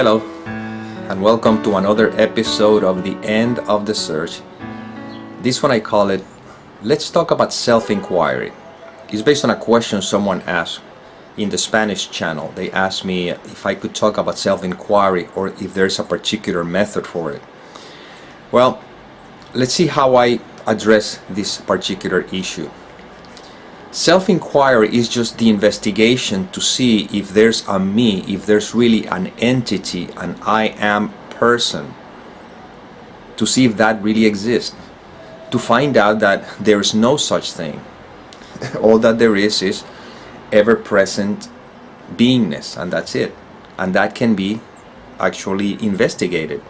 Hello, and welcome to another episode of The End of the Search. This one I call it, Let's Talk About Self-Inquiry. It's based on a question someone asked in the Spanish channel. They asked me if I could talk about self-inquiry or if there's a particular method for it. Well, let's see how I address this particular issue. Self-inquiry is just the investigation to see if there's a me, if there's really an entity, an I am person, to see if that really exists, to find out that there's no such thing. All that there is ever-present beingness, and that's it. And that can be actually investigated.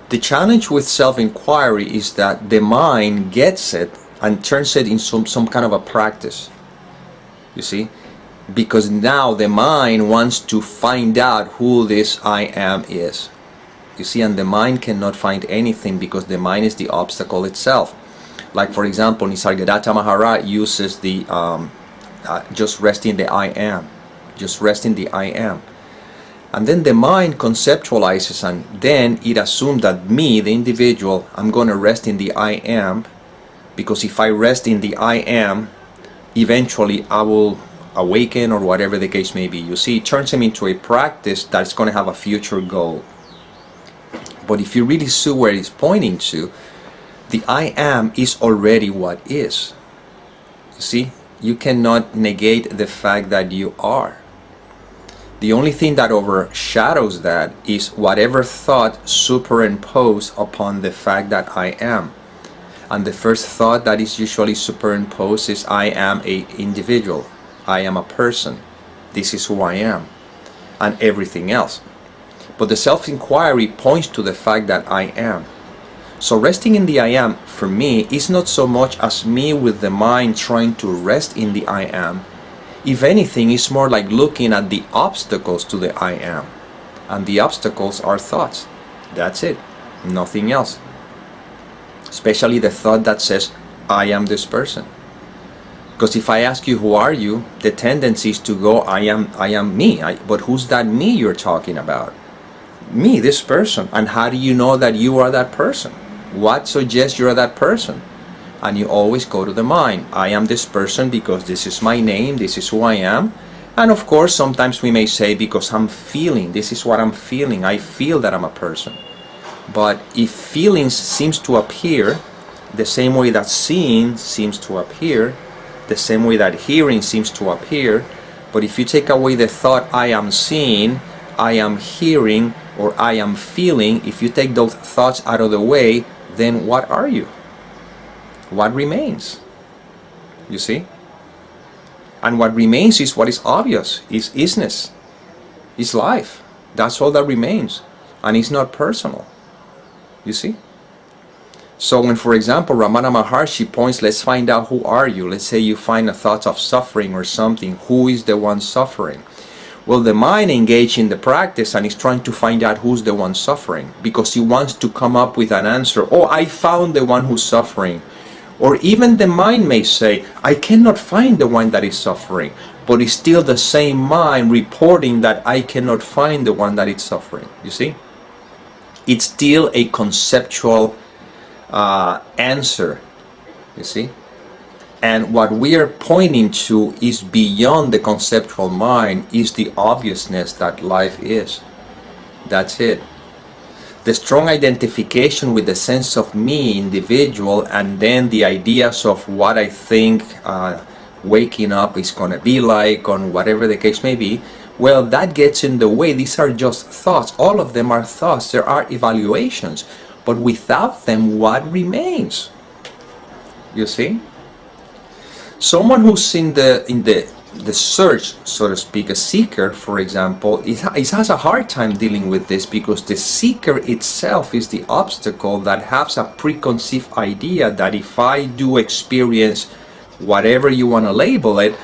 The challenge with self-inquiry is that the mind gets it and turns it into some kind of a practice, you see, because now the mind wants to find out who this I am is, you see, and the mind cannot find anything because the mind is the obstacle itself. Like, for example, Nisargadatta Maharaj uses the just resting the I am, just resting the I am. And then the mind conceptualizes, and then it assumes that me, the individual, I'm going to rest in the I am, because if I rest in the I am, eventually I will awaken, or whatever the case may be. You see, it turns him into a practice that's going to have a future goal. But if you really see where it's pointing to, the I am is already what is. You see, you cannot negate the fact that you are. The only thing that overshadows that is whatever thought superimposed upon the fact that I am. And the first thought that is usually superimposed is I am an individual, I am a person, this is who I am, and everything else. But the self-inquiry points to the fact that I am. So resting in the I am, for me, is not so much as me with the mind trying to rest in the I am. If anything, it's more like looking at the obstacles to the I am. And the obstacles are thoughts. That's it, nothing else. Especially the thought that says, I am this person. Because if I ask you, who are you? The tendency is to go, I am me. But who's that me you're talking about? Me, this person. And how do you know that you are that person? What suggests you're that person? And you always go to the mind. I am this person because this is my name, this is who I am. And of course, sometimes we may say, because I'm feeling, this is what I'm feeling. I feel that I'm a person. But if feelings seems to appear the same way that seeing seems to appear, the same way that hearing seems to appear, but if you take away the thought I am seeing, I am hearing, or I am feeling, if you take those thoughts out of the way, then what are you? What remains? You see? And what remains is what is obvious, is isness, is life. That's all that remains. And it's not personal. You see? So when, for example, Ramana Maharshi points, let's find out who are you. Let's say you find a thought of suffering or something. Who is the one suffering? Well, the mind engaged in the practice and is trying to find out who's the one suffering, because he wants to come up with an answer. Oh, I found the one who's suffering. Or even the mind may say, I cannot find the one that is suffering. But it's still the same mind reporting that I cannot find the one that is suffering. You see? It's still a conceptual answer, you see? And what we are pointing to is beyond the conceptual mind, is the obviousness that life is. That's it. The strong identification with the sense of me, individual, and then the ideas of what I think waking up is going to be like, on whatever the case may be, well, that gets in the way. These are just thoughts. All of them are thoughts. There are evaluations. But without them, what remains? You see? Someone who's in the search, so to speak, a seeker, for example, it has a hard time dealing with this, because the seeker itself is the obstacle that has a preconceived idea that if I do experience whatever you want to label it,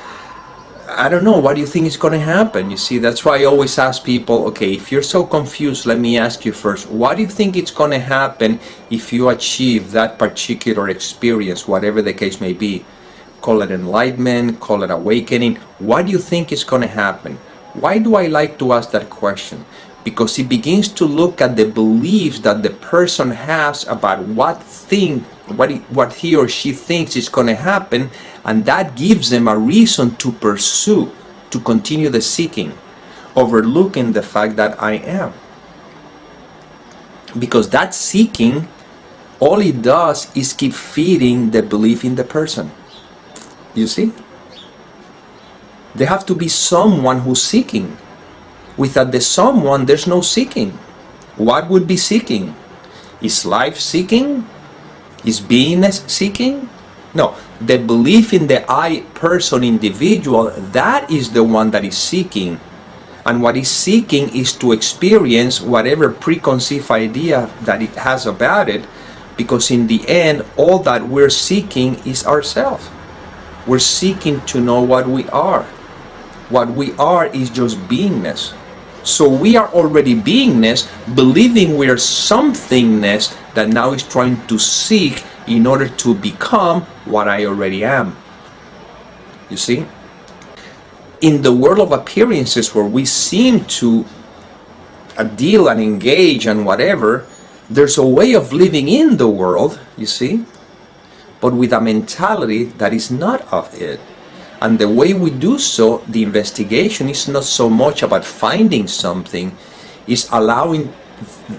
I don't know, what do you think is going to happen? You see, that's why I always ask people, okay, if you're so confused, let me ask you first, what do you think it's going to happen if you achieve that particular experience, whatever the case may be? Call it enlightenment, call it awakening. What do you think is going to happen? Why do I like to ask that question? Because it begins to look at the beliefs that the person has about what he or she thinks is going to happen, and that gives them a reason to pursue, to continue the seeking, overlooking the fact that I am. Because that seeking, all it does is keep feeding the belief in the person. You see? There have to be someone who's seeking. Without the someone, there's no seeking. What would be seeking? Is life seeking? Is beingness seeking? No, the belief in the I person individual, that is the one that is seeking. And what is seeking is to experience whatever preconceived idea that it has about it, because in the end, all that we're seeking is ourselves. We're seeking to know what we are. What we are is just beingness. So we are already beingness, believing we are somethingness that now is trying to seek in order to become what I already am. You see? In the world of appearances, where we seem to deal and engage and whatever, there's a way of living in the world, you see, but with a mentality that is not of it. And the way we do so, the investigation is not so much about finding something, it's allowing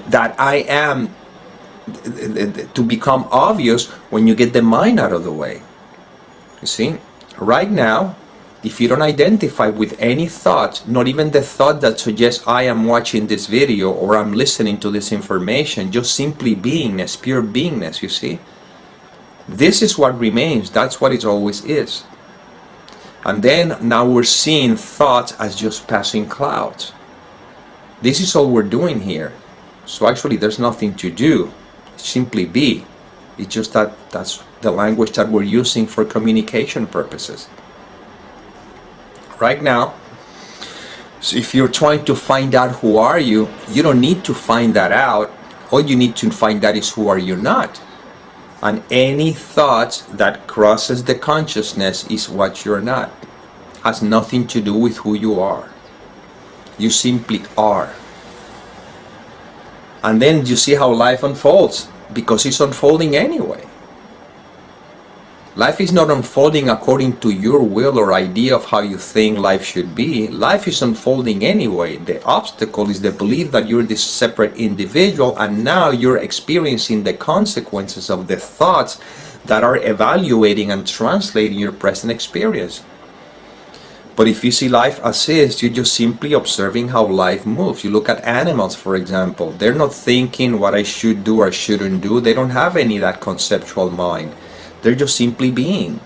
that I am to become obvious when you get the mind out of the way. You see, right now, if you don't identify with any thought, not even the thought that suggests I am watching this video or I'm listening to this information, just simply beingness, pure beingness, you see, this is what remains. That's what it always is. And then now we're seeing thoughts as just passing clouds. This is all we're doing here. So actually there's nothing to do. Simply be. It's just that that's the language that we're using for communication purposes. Right now, so if you're trying to find out who are you, you don't need to find that out. All you need to find out is who are you not. And any thought that crosses the consciousness is what you're not. Has nothing to do with who you are. You simply are. And then you see how life unfolds, because it's unfolding anyway. Life is not unfolding according to your will or idea of how you think life should be. Life is unfolding anyway. The obstacle is the belief that you're this separate individual, and now you're experiencing the consequences of the thoughts that are evaluating and translating your present experience. But if you see life as is, you're just simply observing how life moves. You look at animals, for example. They're not thinking what I should do or shouldn't do. They don't have any of that conceptual mind. They're just simply being.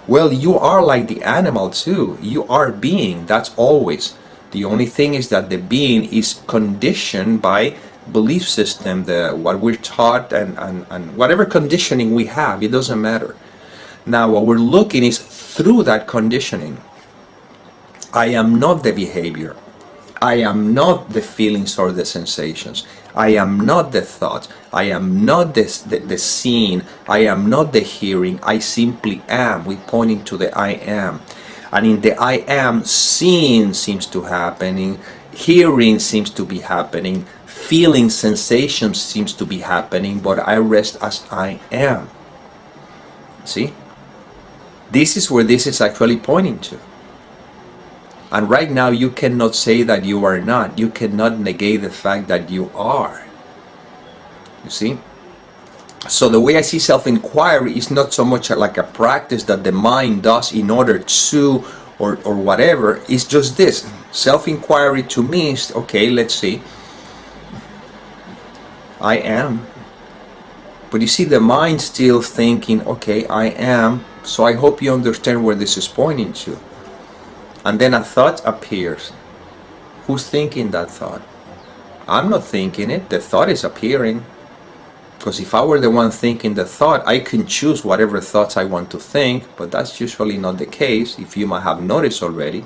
Well, you are like the animal too. You are being. That's always. The only thing is that the being is conditioned by belief system, what we're taught, and whatever conditioning we have, it doesn't matter. Now what we're looking is through that conditioning. I am not the behavior. I am not the feelings or the sensations. I am not the thoughts. I am not the seeing. I am not the hearing. I simply am. We're pointing to the I am. And in the I am, seeing seems to happening, hearing seems to be happening, feeling sensations seems to be happening, but I rest as I am. See? This is where this is actually pointing to. And right now you cannot say that you are not. You cannot negate the fact that you are. You see? So the way I see self-inquiry is not so much like a practice that the mind does in order to or whatever. It's just this. Self-inquiry to me is, okay, let's see. I am. But you see the mind still thinking, okay, I am. So I hope you understand where this is pointing to. And then a thought appears. Who's thinking that thought? I'm not thinking it. The thought is appearing. Because if I were the one thinking the thought, I can choose whatever thoughts I want to think, but that's usually not the case, if you might have noticed already.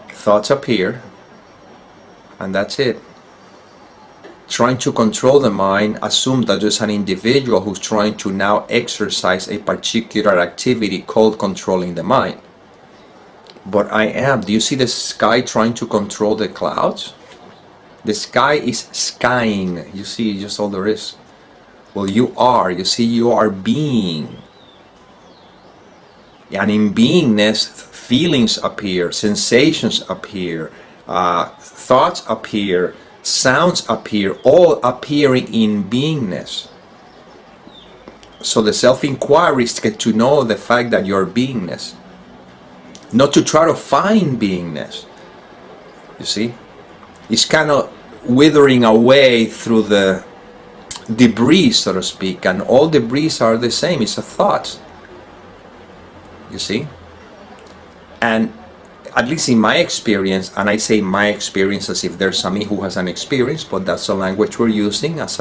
Thoughts appear, and that's it. Trying to control the mind, assume that there's an individual who's trying to now exercise a particular activity called controlling the mind. but I am. Do you see the sky trying to control the clouds? The sky is skying. You see, just all there is. Well, you are. You see, you are being. And in beingness, feelings appear, sensations appear, thoughts appear, sounds appear, all appearing in beingness. So the self-inquiry is to get to know the fact that you're beingness. Not to try to find beingness. You see? It's kind of withering away through the debris, so to speak, and all debris are the same. It's a thought. You see? And at least in my experience, and I say my experience as if there's somebody who has an experience, but that's the language we're using as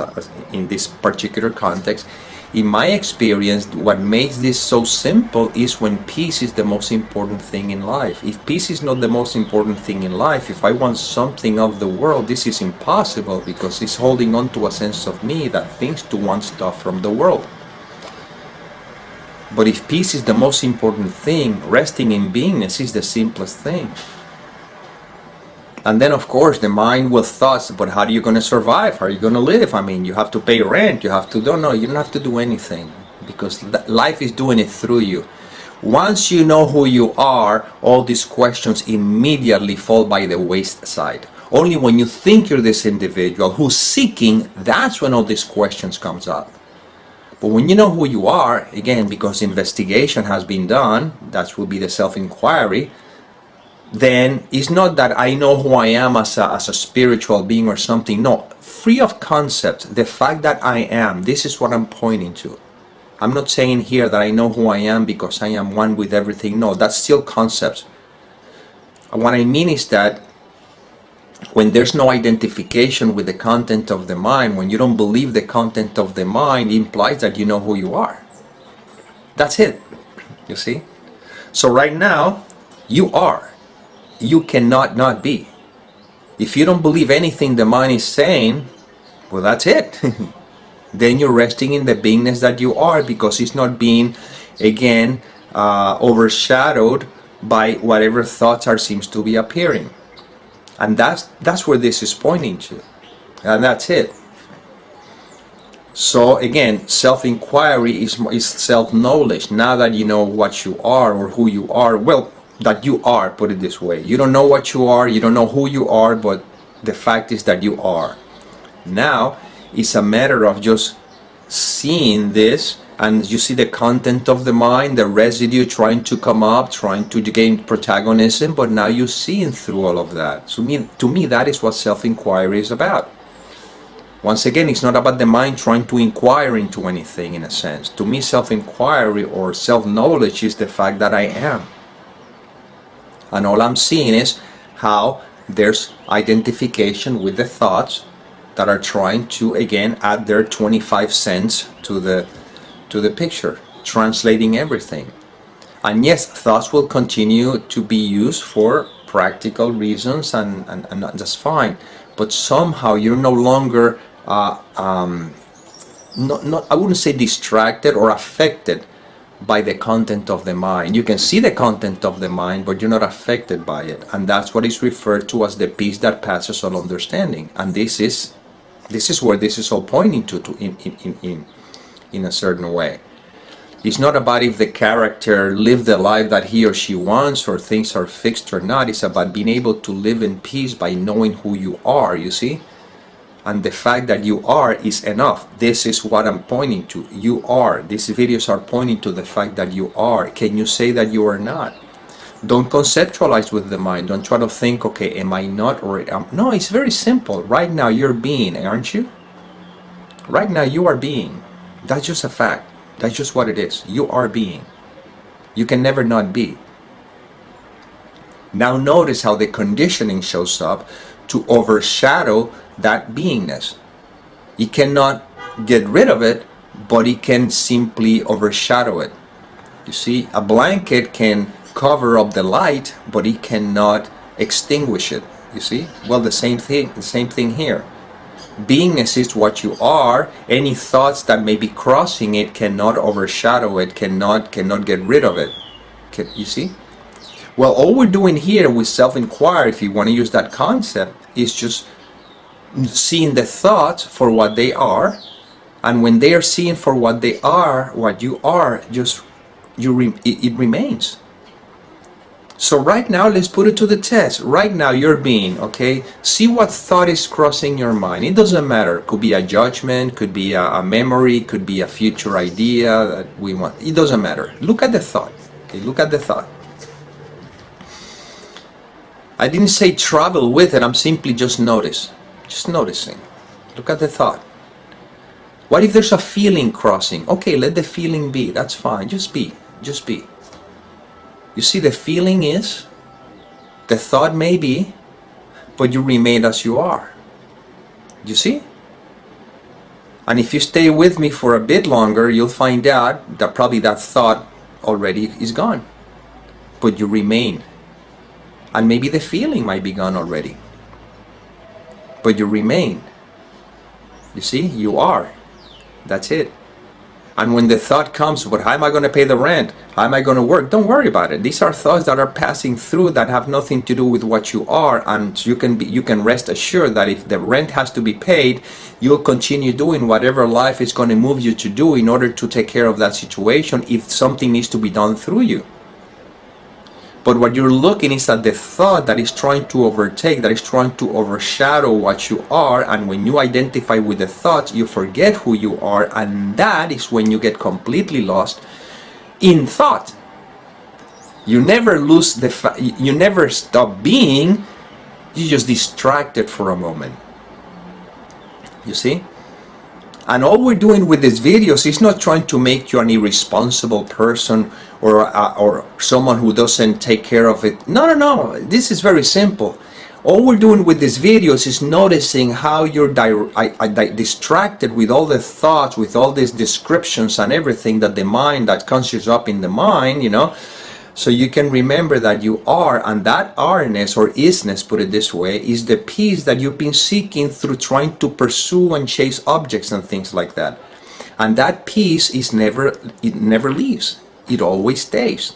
in this particular context. In my experience, what makes this so simple is when peace is the most important thing in life. If peace is not the most important thing in life, if I want something of the world, this is impossible, because it's holding on to a sense of me that thinks to want stuff from the world. But if peace is the most important thing, resting in beingness is the simplest thing. And then, of course, the mind will thoughts, but how are you going to survive? How are you going to live? I mean, you have to pay rent, you have to, no, you don't have to do anything, because life is doing it through you. Once you know who you are, all these questions immediately fall by the wayside. Only when you think you're this individual who's seeking, that's when all these questions comes up. But when you know who you are, again, because investigation has been done, that will be the self-inquiry, then it's not that I know who I am as a spiritual being or something. No, free of concepts, the fact that I am, this is what I'm pointing to. I'm not saying here that I know who I am because I am one with everything. No, that's still concepts. And what I mean is that when there's no identification with the content of the mind, when you don't believe the content of the mind, it implies that you know who you are. That's it, you see? So right now, you are. You cannot not be. If you don't believe anything the mind is saying, well, that's it. Then you're resting in the beingness that you are, because it's not being, again, overshadowed by whatever thoughts seems to be appearing. And that's where this is pointing to. And that's it. So again, self-inquiry is self-knowledge. Now that you know what you are or who you are, well, that you are, put it this way. You don't know what you are, you don't know who you are, but the fact is that you are. Now, it's a matter of just seeing this, and you see the content of the mind, the residue trying to come up, trying to gain protagonism, but now you're seeing through all of that. So to me, that is what self-inquiry is about. Once again, it's not about the mind trying to inquire into anything, in a sense. To me, self-inquiry or self-knowledge is the fact that I am. And all I'm seeing is how there's identification with the thoughts that are trying to, again, add their 25 cents to the picture, translating everything. And yes, thoughts will continue to be used for practical reasons, and that's fine. But somehow you're no longer, I wouldn't say distracted or affected by the content of the mind. You can see the content of the mind, but you're not affected by it. And that's what is referred to as the peace that passes all understanding. And this is where this is all pointing to in a certain way. It's not about if the character lived the life that he or she wants, or things are fixed or not. It's about being able to live in peace by knowing who you are, you see? And the fact that you are is enough. This is what I'm pointing to. You are. These videos are pointing to the fact that you are. Can you say that you are not? Don't conceptualize with the mind. Don't try to think, okay, am I not or am... No, it's very simple. Right now you're being, aren't you? Right now you are being. That's just a fact. That's just what it is. You are being. You can never not be. Now notice how the conditioning shows up to overshadow that beingness. It cannot get rid of it, but it can simply overshadow it. You see, a blanket can cover up the light, but it cannot extinguish it. You see? Well, the same thing here. Beingness is what you are. Any thoughts that may be crossing it cannot overshadow it, cannot get rid of it. You see? Well, all we're doing here with self-inquiry, if you want to use that concept, is just seeing the thoughts for what they are, and when they are seen for what they are, what you are, just it remains. So right now, let's put it to the test. Right now, you're being, okay? See what thought is crossing your mind. It doesn't matter. It could be a judgment, could be a memory, could be a future idea that we want. It doesn't matter. Look at the thought. Okay, look at the thought. I didn't say travel with it. I'm simply just noticing. Look at the thought. What if there's a feeling crossing? Okay, let the feeling be. That's fine. Just be. You see, the feeling is, the thought may be, but you remain as you are. You see? And if you stay with me for a bit longer, you'll find out that probably that thought already is gone. But you remain. And maybe the feeling might be gone already. But you remain. You see, you are. That's it. And when the thought comes, but how am I going to pay the rent? How am I going to work? Don't worry about it. These are thoughts that are passing through that have nothing to do with what you are, and you can rest assured that if the rent has to be paid, you'll continue doing whatever life is going to move you to do in order to take care of that situation if something needs to be done through you. But what you're looking is at the thought that is trying to overtake, that is trying to overshadow what you are, and when you identify with the thoughts, you forget who you are, and that is when you get completely lost in thought. You never lose you never stop being, you just distracted for a moment. You see? And all we're doing with these videos is not trying to make you an irresponsible person or someone who doesn't take care of it. No. This is very simple. All we're doing with these videos is noticing how you're distracted with all the thoughts, with all these descriptions and everything that the mind, that conjures up in the mind, you know. So you can remember that you are, and that are-ness or isness, put it this way, is the peace that you've been seeking through trying to pursue and chase objects and things like that. And that peace is never leaves. It always stays.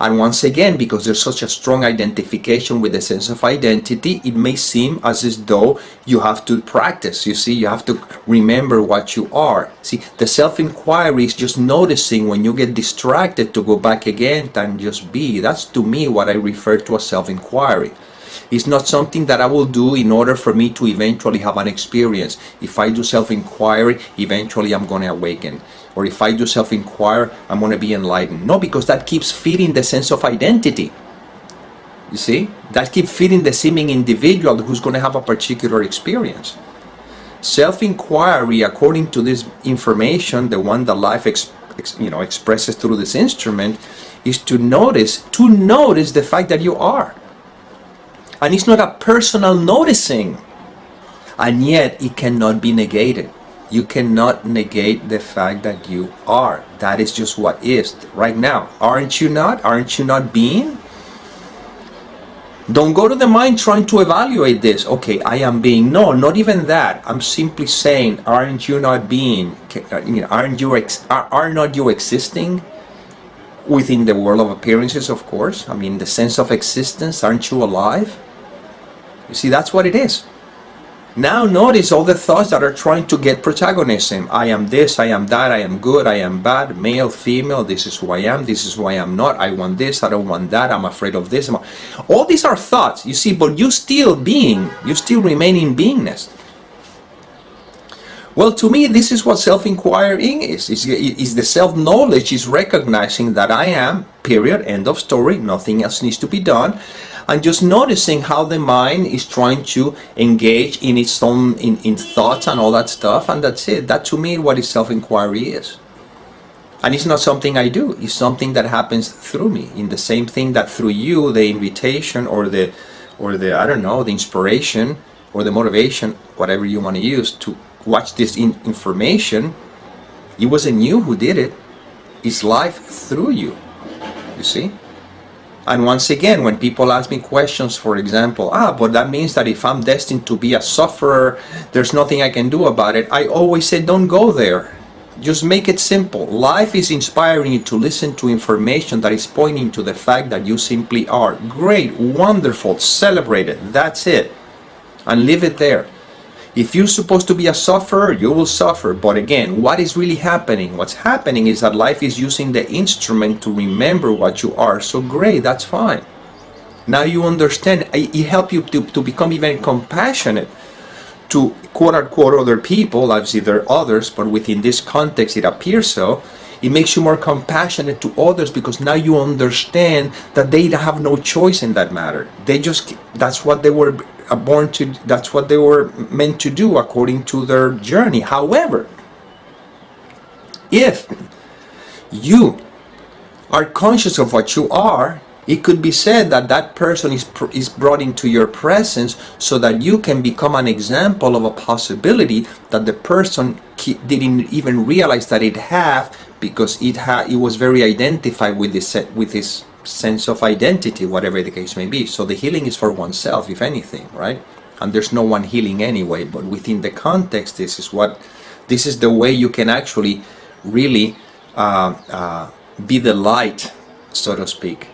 And once again, because there's such a strong identification with the sense of identity, it may seem as though you have to practice. You see, you have to remember what you are. See, the self-inquiry is just noticing when you get distracted to go back again and just be. That's to me what I refer to as self-inquiry. It's not something that I will do in order for me to eventually have an experience. If I do self-inquiry, eventually I'm going to awaken. Or if I do self-inquire, I'm going to be enlightened. No, because that keeps feeding the sense of identity. You see? That keeps feeding the seeming individual who's going to have a particular experience. Self-inquiry, according to this information, the one that life expresses through this instrument, is to notice the fact that you are. And it's not a personal noticing. And yet, it cannot be negated. You cannot negate the fact that you are. That is just what is right now. Aren't you not? Aren't you not being? Don't go to the mind trying to evaluate this. Okay, I am being. No, not even that. I'm simply saying, aren't you not being? Are not you existing within the world of appearances, of course? I mean, the sense of existence. Aren't you alive? You see, that's what it is. Now notice all the thoughts that are trying to get protagonism. I am this, I am that, I am good, I am bad, male, female, this is who I am, this is who I am not, I want this, I don't want that, I'm afraid of this. All these are thoughts, you see, but you still being, you still remain in beingness. Well, to me, this is what self-inquiring is. Is the self-knowledge is recognizing that I am, period, end of story, nothing else needs to be done. And just noticing how the mind is trying to engage in its own in thoughts and all that stuff, and that's it. That to me is what self-inquiry is. And it's not something I do, it's something that happens through me. In the same thing that through you, the invitation or the I don't know, the inspiration or the motivation, whatever you want to use, to watch this information, it wasn't you who did it, it's life through you. You see? And once again, when people ask me questions, for example, but that means that if I'm destined to be a sufferer, there's nothing I can do about it. I always say, don't go there. Just make it simple. Life is inspiring you to listen to information that is pointing to the fact that you simply are. Great, wonderful, celebrate it. That's it. And leave it there. If you're supposed to be a sufferer, you will suffer. But again, what is really happening? What's happening is that life is using the instrument to remember what you are. So great, that's fine. Now you understand. It helps you to become even compassionate to quote-unquote other people. Obviously there are others, but within this context it appears so. It makes you more compassionate to others because now you understand that they have no choice in that matter. That's what they were born to, that's what they were meant to do according to their journey. However, if you are conscious of what you are, it could be said that that person is brought into your presence so that you can become an example of a possibility that the person didn't even realize that it had, because it was very identified with this sense of identity, whatever the case may be. So the healing is for oneself, if anything, right? And there's no one healing anyway, but within the context, this is the way you can actually really be the light, so to speak,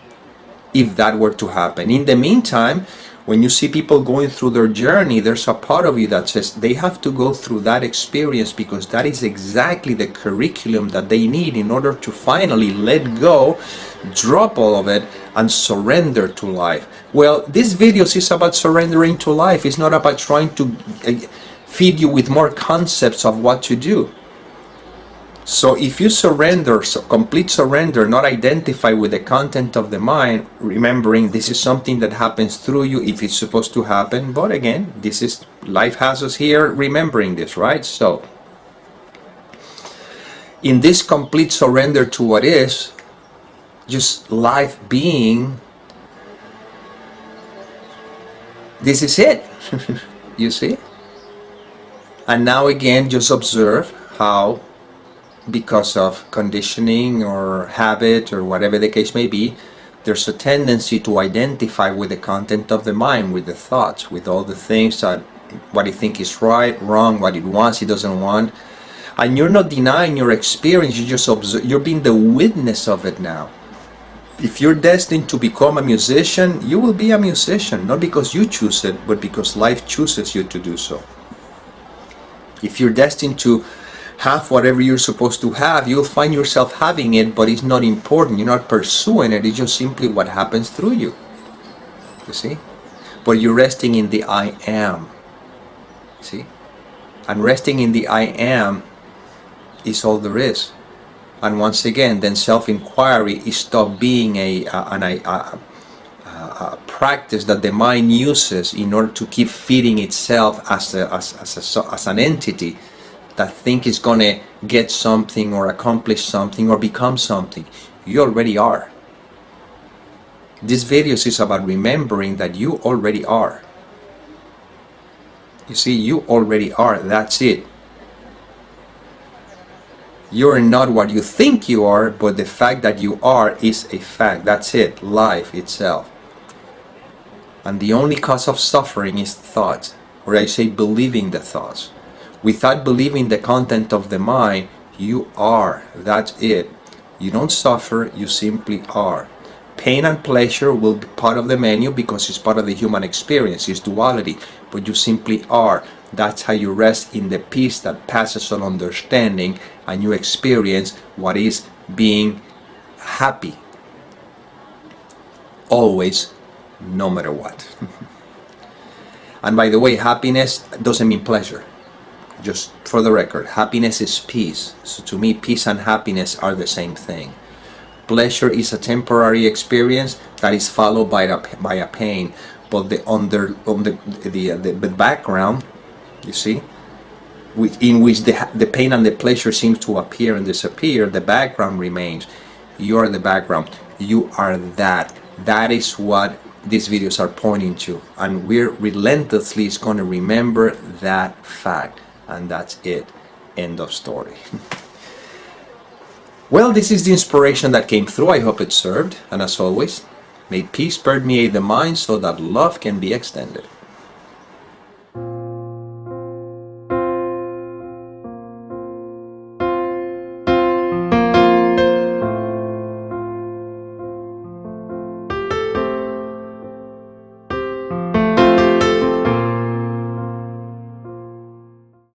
if that were to happen. In the meantime, when you see people going through their journey, there's a part of you that says they have to go through that experience because that is exactly the curriculum that they need in order to finally let go, drop all of it, and surrender to life. Well, this video is about surrendering to life. It's not about trying to feed you with more concepts of what to do. So if you surrender, so complete surrender, not identify with the content of the mind, remembering this is something that happens through you if it's supposed to happen. But again, this is, life has us here remembering this, right? So in this complete surrender to what is, just life being, this is it. You see? And now again, just observe how, because of conditioning or habit or whatever the case may be, there's a tendency to identify with the content of the mind, with the thoughts, with all the things that, what you think is right, wrong, what it wants, it doesn't want. And you're not denying your experience, you just observe, you're being the witness of it now. If you're destined to become a musician, you will be a musician, not because you choose it, but because life chooses you to do so. If you're destined to have whatever you're supposed to have, you'll find yourself having it, but it's not important. You're not pursuing it. It's just simply what happens through you. You see? But you're resting in the I am. See? And resting in the I am is all there is. And once again, then self-inquiry is stop being a practice that the mind uses in order to keep feeding itself as an entity that think is going to get something or accomplish something or become something. You already are. This video is about remembering that you already are. You see, you already are. That's it. You're not what you think you are, but the fact that you are is a fact. That's it. Life itself. And the only cause of suffering is thought, or I say believing the thoughts. Without believing the content of the mind, you are. That's it. You don't suffer, you simply are. Pain and pleasure will be part of the menu because it's part of the human experience. It's duality. But you simply are. That's how you rest in the peace that passes all understanding, and you experience what is being happy. Always, no matter what. And by the way, happiness doesn't mean pleasure. Just for the record, happiness is peace. So to me, peace and happiness are the same thing. Pleasure is a temporary experience that is followed by a pain. But the background, you see, in which the pain and the pleasure seems to appear and disappear, the background remains. You are the background. You are that. That is what these videos are pointing to. And we're relentlessly going to remember that fact. And that's it. End of story. Well, this is the inspiration that came through. I hope it served. And as always, may peace permeate the mind so that love can be extended.